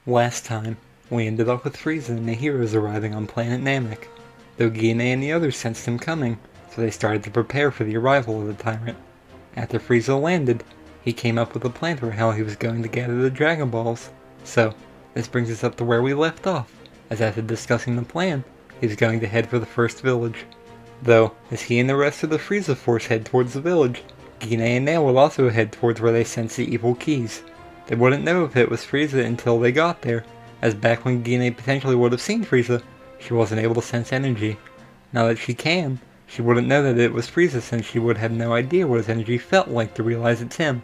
Last time, we ended up with Frieza and the heroes arriving on planet Namek, though Gine and the others sensed him coming, so they started to prepare for the arrival of the tyrant. After Frieza landed, he came up with a plan for how he was going to gather the Dragon Balls. So, this brings us up to where we left off, as after discussing the plan, he was going to head for the first village. Though, as he and the rest of the Frieza force head towards the village, Gine and Nail would also head towards where they sensed the evil keys. They wouldn't know if it was Frieza until they got there, as back when Gine potentially would have seen Frieza, she wasn't able to sense energy. Now that she can, she wouldn't know that it was Frieza since she would have no idea what his energy felt like to realize it's him.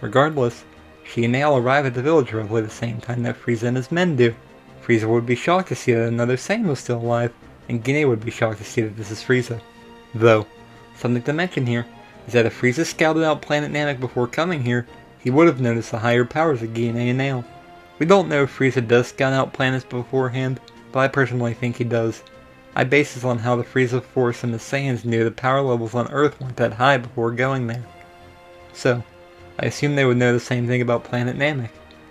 Regardless, she and Nail arrive at the village roughly the same time that Frieza and his men do. Frieza would be shocked to see that another Saiyan was still alive, and Gine would be shocked to see that this is Frieza. Though, something to mention here is that if Frieza scouted out planet Namek before coming here, he would have noticed the higher powers of Gine and Nail. We don't know if Frieza does scout out planets beforehand, but I personally think he does. I base this on how the Frieza force and the Saiyans knew the power levels on Earth weren't that high before going there. So, I assume they would know the same thing about planet Namek,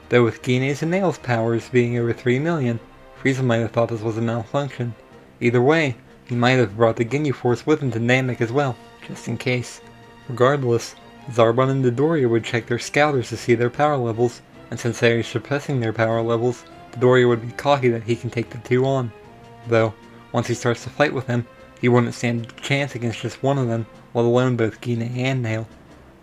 though with Gine's and Nail's powers being over 3 million, Frieza might have thought this was a malfunction. Either way, he might have brought the Ginyu force with him to Namek as well, just in case. Regardless, Zarbon and Dodoria would check their scouters to see their power levels, and since they are suppressing their power levels, Dodoria would be cocky that he can take the two on. Though, once he starts to fight with them, he wouldn't stand a chance against just one of them, let alone both Gine and Nail.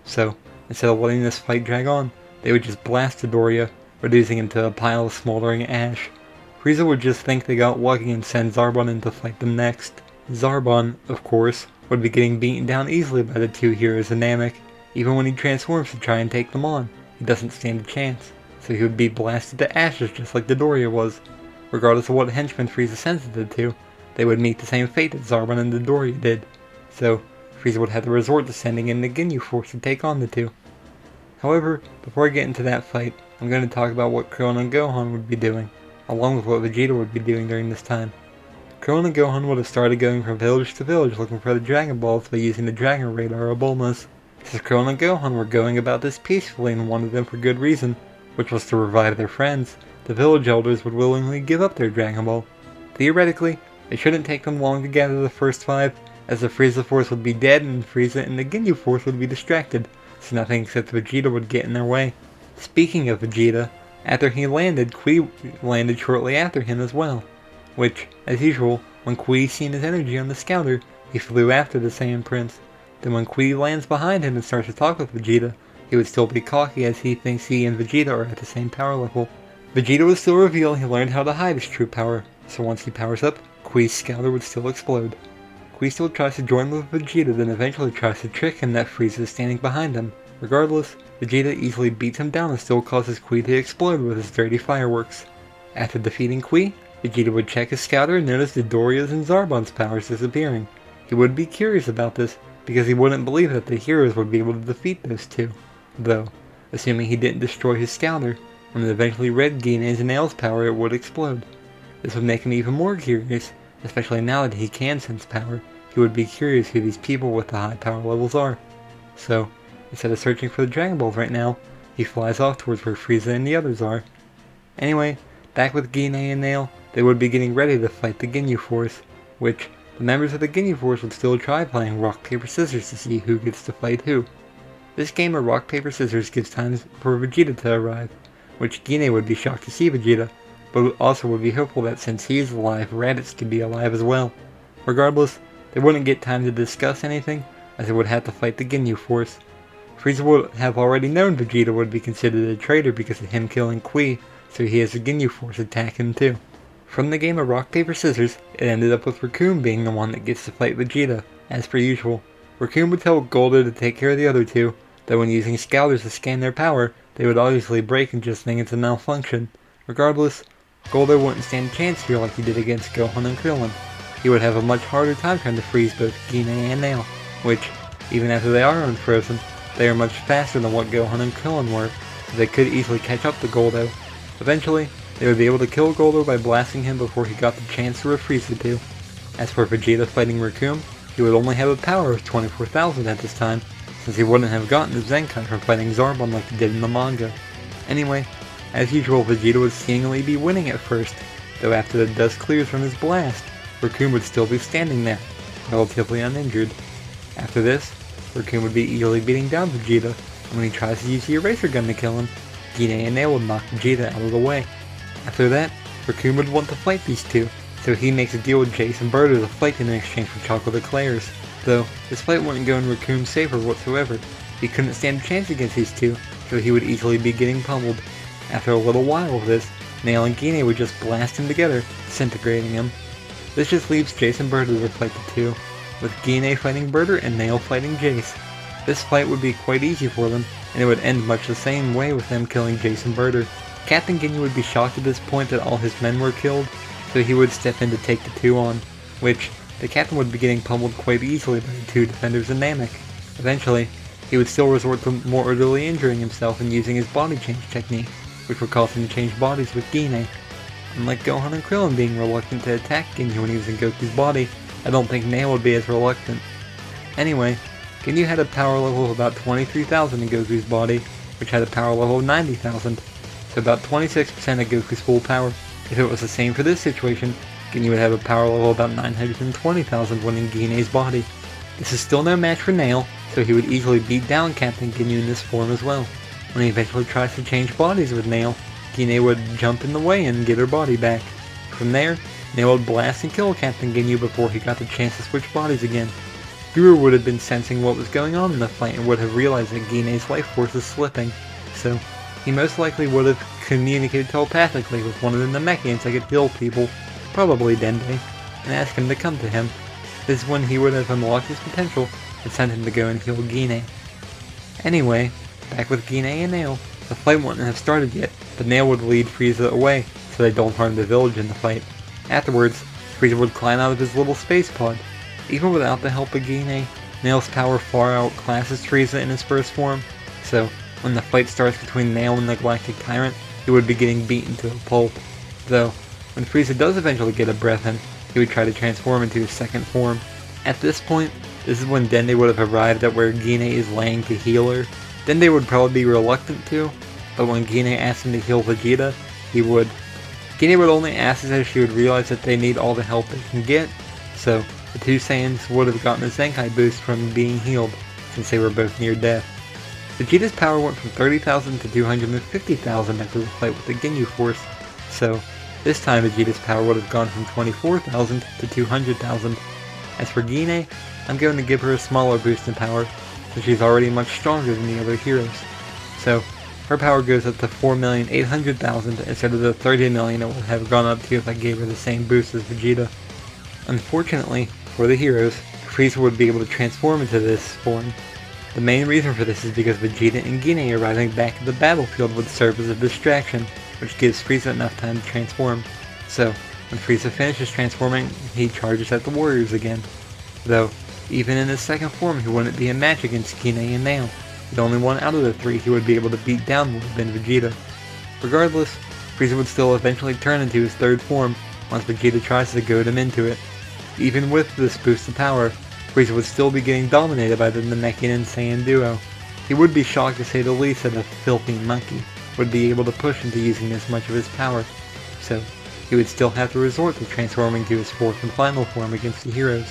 So, instead of letting this fight drag on, they would just blast Dodoria, reducing him to a pile of smoldering ash. Frieza would just think they got lucky and send Zarbon in to fight them next. Zarbon, of course, would be getting beaten down easily by the two heroes in Namek. Even when he transforms to try and take them on, he doesn't stand a chance, so he would be blasted to ashes just like Dodoria was. Regardless of what henchmen Frieza sends the two, they would meet the same fate that Zarbon and Dodoria did, so Frieza would have to resort to sending in the Ginyu force to take on the two. However, before I get into that fight, I'm going to talk about what Krillin and Gohan would be doing, along with what Vegeta would be doing during this time. Krillin and Gohan would have started going from village to village looking for the Dragon Balls by using the Dragon Radar or Bulmas. Since Krillin and Gohan were going about this peacefully and wanted them for good reason, which was to revive their friends, the village elders would willingly give up their Dragon Ball. Theoretically, it shouldn't take them long to gather the first 5, as the Frieza force would be dead and Frieza and the Ginyu force would be distracted, so nothing except Vegeta would get in their way. Speaking of Vegeta, after he landed, Kui landed shortly after him as well, which, as usual, when Kui seen his energy on the scouter, he flew after the Saiyan Prince. Then when Kui lands behind him and starts to talk with Vegeta, he would still be cocky as he thinks he and Vegeta are at the same power level. Vegeta would still reveal he learned how to hide his true power, so once he powers up, Kui's scouter would still explode. Kui still tries to join with Vegeta, then eventually tries to trick him that Frieza is standing behind him. Regardless, Vegeta easily beats him down and still causes Kui to explode with his dirty fireworks. After defeating Kui, Vegeta would check his scouter and notice Dodoria's and Zarbon's powers disappearing. He would be curious about this, because he wouldn't believe that the heroes would be able to defeat those two. Though, assuming he didn't destroy his scouter, when it eventually read Gine's and Nail's power, it would explode. This would make him even more curious, especially now that he can sense power. He would be curious who these people with the high power levels are. So, instead of searching for the Dragon Balls right now, he flies off towards where Frieza and the others are. Anyway, back with Gine and Nail, they would be getting ready to fight the Ginyu Force, which the members of the Ginyu Force would still try playing rock, paper, scissors to see who gets to fight who. This game of rock, paper, scissors gives time for Vegeta to arrive, which Gine would be shocked to see Vegeta, but also would be hopeful that since he's alive, Raditz could be alive as well. Regardless, they wouldn't get time to discuss anything, as they would have to fight the Ginyu Force. Frieza would have already known Vegeta would be considered a traitor because of him killing Kui, so he has the Ginyu Force attack him too. From the game of rock, paper, scissors, it ended up with Recoome being the one that gets to fight Vegeta, as per usual. Recoome would tell Goldo to take care of the other two, though when using scouters to scan their power, they would obviously break and just think it's a malfunction. Regardless, Goldo wouldn't stand a chance here like he did against Gohan and Krillin. He would have a much harder time trying to freeze both Gine and Nail, which, even after they are unfrozen, they are much faster than what Gohan and Krillin were, so they could easily catch up to Goldo. Eventually, they would be able to kill Goldo by blasting him before he got the chance to refreeze the two. As for Vegeta fighting Recoome, he would only have a power of 24,000 at this time, since he wouldn't have gotten the Zenkai from fighting Zarbon like he did in the manga. Anyway, As usual, Vegeta would seemingly be winning at first, though after the dust clears from his blast, Raccoon would still be standing there, relatively uninjured. After this, Raccoon would be easily beating down Vegeta, and when he tries to use the eraser gun to kill him, Gine and Nail would knock Vegeta out of the way. After that, Raccoon would want to fight these two, so he makes a deal with Jace and Birdo to fight in exchange for chocolate eclairs. Though, this fight wouldn't go in Raccoon's favor whatsoever. He couldn't stand a chance against these two, so he would easily be getting pummeled. After a little while of this, Nail and Gine would just blast him together, disintegrating him. This just leaves Jace and Birdo to fight the two, with Gine fighting Birdo and Nail fighting Jace. This fight would be quite easy for them, and it would end much the same way with them killing Jace and Birdo. Captain Ginyu would be shocked at this point that all his men were killed, so he would step in to take the two on, which the captain would be getting pummeled quite easily by the two defenders of Namek. Eventually, he would still resort to mortally injuring himself and using his body change technique, which would cause him to change bodies with Gine. Unlike Gohan and Krillin being reluctant to attack Ginyu when he was in Goku's body, I don't think Nail would be as reluctant. Anyway, Ginyu had a power level of about 23,000 in Goku's body, which had a power level of 90,000, so about 26% of Goku's full power. If it was the same for this situation, Ginyu would have a power level of about 920,000 when in Gine's body. This is still no match for Nail, so he would easily beat down Captain Ginyu in this form as well. When he eventually tries to change bodies with Nail, Gine would jump in the way and get her body back. From there, Nail would blast and kill Captain Ginyu before he got the chance to switch bodies again. Guru would have been sensing what was going on in the fight and would have realized that Gine's life force is slipping, so he most likely would have communicated telepathically with one of the Namekians that could heal people, probably Dende, and asked him to come to him. This is when he would have unlocked his potential and sent him to go and heal Gine. Anyway, back with Gine and Nail, the fight wouldn't have started yet, but Nail would lead Frieza away so they don't harm the village in the fight. Afterwards, Frieza would climb out of his little space pod. Even without the help of Gine, Nail's power far outclasses Frieza in his first form, so when the fight starts between Nail and the Galactic Tyrant, he would be getting beaten to a pulp. Though, when Frieza does eventually get a breath in, he would try to transform into his second form. At this point, this is when Dende would have arrived at where Gine is laying to heal her. Dende would probably be reluctant to, but when Gine asked him to heal Vegeta, he would. Gine would only ask as she would realize that they need all the help they can get, so the two Saiyans would have gotten a Zenkai boost from being healed, since they were both near death. Vegeta's power went from 30,000 to 250,000 after the fight with the Ginyu Force, so this time Vegeta's power would have gone from 24,000 to 200,000. As for Gine, I'm going to give her a smaller boost in power, since she's already much stronger than the other heroes. So, her power goes up to 4,800,000 instead of the 30 million it would have gone up to if I gave her the same boost as Vegeta. Unfortunately, for the heroes, Frieza would be able to transform into this form. The main reason for this is because Vegeta and Gine arriving back at the battlefield would serve as a distraction, which gives Frieza enough time to transform. So, when Frieza finishes transforming, he charges at the warriors again. Though, even in his second form, he wouldn't be a match against Gine and Nail. The only one out of the three he would be able to beat down would have been Vegeta. Regardless, Frieza would still eventually turn into his third form once Vegeta tries to goad him into it. Even with this boost of power, Frieza would still be getting dominated by the Namekian and Saiyan duo. He would be shocked to say the least that a filthy monkey would be able to push into using this much of his power, so he would still have to resort to transforming to his fourth and final form against the heroes.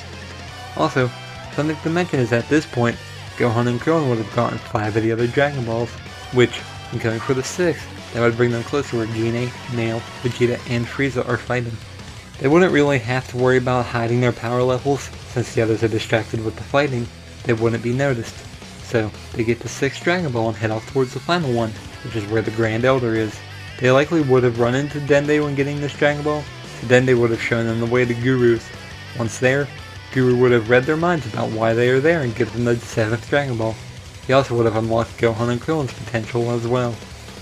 Also, something to mention is at this point, Gohan and Krillin would have gotten 5 of the other Dragon Balls, which, in going for the 6th, that would bring them closer where Gine, Nail, Vegeta, and Frieza are fighting. They wouldn't really have to worry about hiding their power levels, since the others are distracted with the fighting, they wouldn't be noticed. So, they get the 6th Dragon Ball and head off towards the final one, which is where the Grand Elder is. They likely would have run into Dende when getting this Dragon Ball, so Dende would have shown them the way to Guru's. Once there, Guru would have read their minds about why they are there and given them the 7th Dragon Ball. He also would have unlocked Gohan and Krillin's potential as well.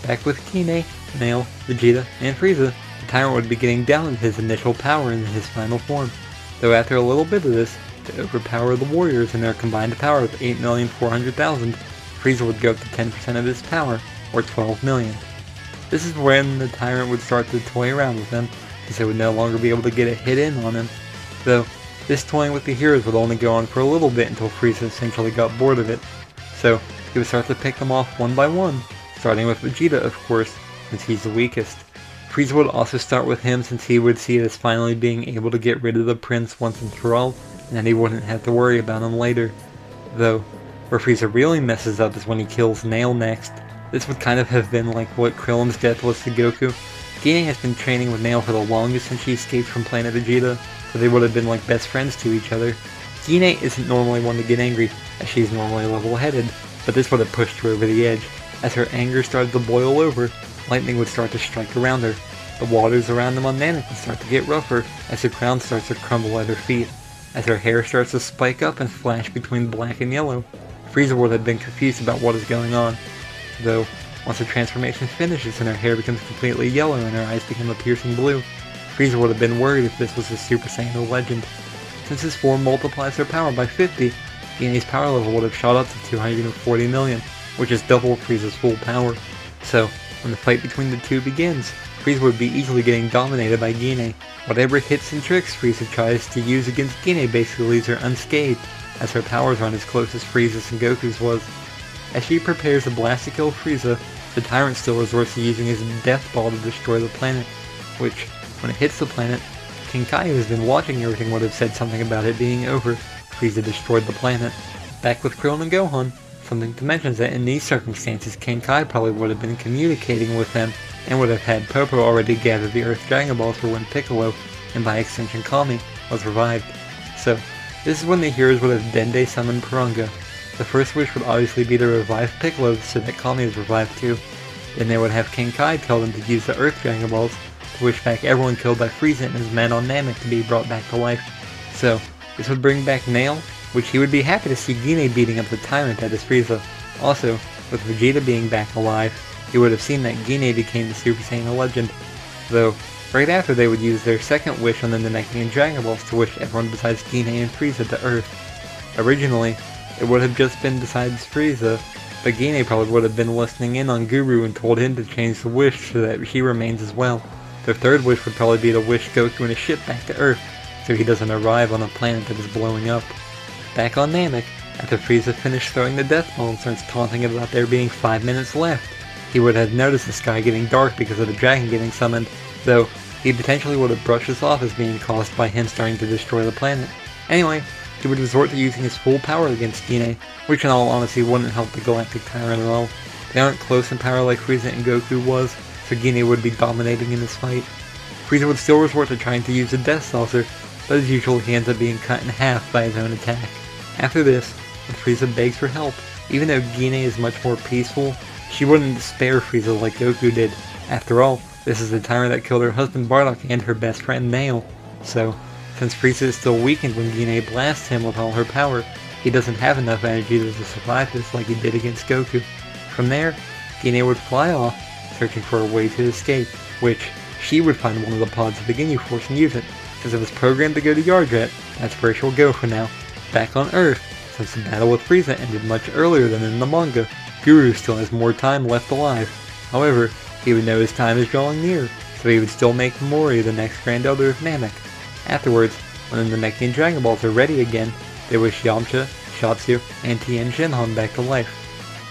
Back with Gine, Nail, Vegeta, and Frieza, the Tyrant would be getting down in his initial power in his final form. Though after a little bit of this, to overpower the warriors in their combined power of 8,400,000, Frieza would go up to 10% of his power, or 12 million. This is when the Tyrant would start to toy around with them, since they would no longer be able to get a hit in on him. Though, this toying with the heroes would only go on for a little bit until Frieza essentially got bored of it. So, he would start to pick them off one by one, starting with Vegeta of course, since he's the weakest. Frieza would also start with him since he would see it as finally being able to get rid of the prince once and for all, and then he wouldn't have to worry about him later. Though, where Frieza really messes up is when he kills Nail next. This would kind of have been like what Krillin's death was to Goku. Gine has been training with Nail for the longest since she escaped from Planet Vegeta, so they would have been like best friends to each other. Gine isn't normally one to get angry, as she's normally level-headed, but this would have pushed her over the edge. As her anger started to boil over, lightning would start to strike around her. The waters around them on Namek would start to get rougher, as her crown starts to crumble at her feet. As her hair starts to spike up and flash between black and yellow, Frieza would have been confused about what is going on. Though, once her transformation finishes and her hair becomes completely yellow and her eyes become a piercing blue, Frieza would have been worried if this was a Super Saiyan legend. Since his form multiplies her power by 50, Gine's power level would have shot up to 240 million, which is double Frieza's full power. So, when the fight between the two begins, Frieza would be easily getting dominated by Gine. Whatever hits and tricks Frieza tries to use against Gine basically leaves her unscathed, as her powers aren't as close as Frieza's and Goku's was. As she prepares to blast to kill Frieza, the Tyrant still resorts to using his Death Ball to destroy the planet, which, when it hits the planet, King Kai, who has been watching everything, would have said something about it being over. Frieza destroyed the planet. Back with Krillin and Gohan, something to mention is that in these circumstances, King Kai probably would have been communicating with them, and would have had Popo already gather the Earth Dragon Balls for when Piccolo, and by extension Kami, was revived. So, this is when the heroes would have Dende summoned Purunga. The first wish would obviously be to revive Piccolo so that Kami is revived too. Then they would have King Kai tell them to use the Earth Dragon Balls to wish back everyone killed by Frieza and his men on Namek to be brought back to life. So, this would bring back Nail, which he would be happy to see Gine beating up the Tyrant that is Frieza. Also, with Vegeta being back alive, he would have seen that Gine became the Super Saiyan legend. Though, right after they would use their second wish on the Namekian Dragon Balls to wish everyone besides Gine and Frieza to Earth. Originally, it would have just been besides Frieza, but Gine probably would have been listening in on Guru and told him to change the wish so that he remains as well. Their third wish would probably be to wish Goku in a ship back to Earth, so he doesn't arrive on a planet that is blowing up. Back on Namek, after Frieza finished throwing the Death Ball and starts taunting about there being 5 minutes left, he would have noticed the sky getting dark because of the dragon getting summoned, though he potentially would have brushed this off as being caused by him starting to destroy the planet. Anyway, he would resort to using his full power against Gine, which in all honesty wouldn't help the Galactic Tyrant at all. They aren't close in power like Frieza and Goku was, so Gine would be dominating in this fight. Frieza would still resort to trying to use the Death Saucer, but as usual he ends up being cut in half by his own attack. After this, when Frieza begs for help, even though Gine is much more peaceful, she wouldn't spare Frieza like Goku did. After all, this is the Tyrant that killed her husband Bardock and her best friend Nail. So, since Frieza is still weakened when Gine blasts him with all her power, he doesn't have enough energy to survive this like he did against Goku. From there, Gine would fly off, searching for a way to escape, which she would find one of the pods of the Ginyu Force and use it. Since it was programmed to go to Yardrat, that's where she'll go for now. Back on Earth, since the battle with Frieza ended much earlier than in the manga, Guru still has more time left alive. However, he would know his time is drawing near, so he would still make Mori the next Grand Elder of Namek. Afterwards, when the Namekian Dragon Balls are ready again, they wish Yamcha, Shatsu, and Tien Shinhan back to life.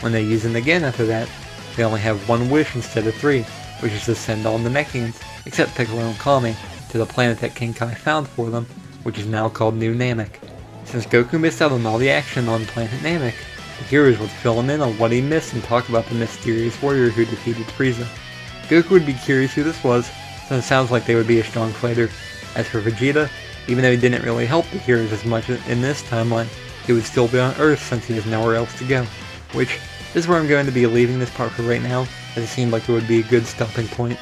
When they use them again after that, they only have one wish instead of 3, which is to send all Namekians, except Piccolo and Kami, to the planet that King Kai found for them, which is now called New Namek. Since Goku missed out on all the action on Planet Namek, the heroes would fill him in on what he missed and talk about the mysterious warrior who defeated Frieza. Goku would be curious who this was, since it sounds like they would be a strong fighter. As for Vegeta, even though he didn't really help the heroes as much in this timeline, he would still be on Earth since he has nowhere else to go. Which, is where I'm going to be leaving this part for right now, as it seemed like it would be a good stopping point.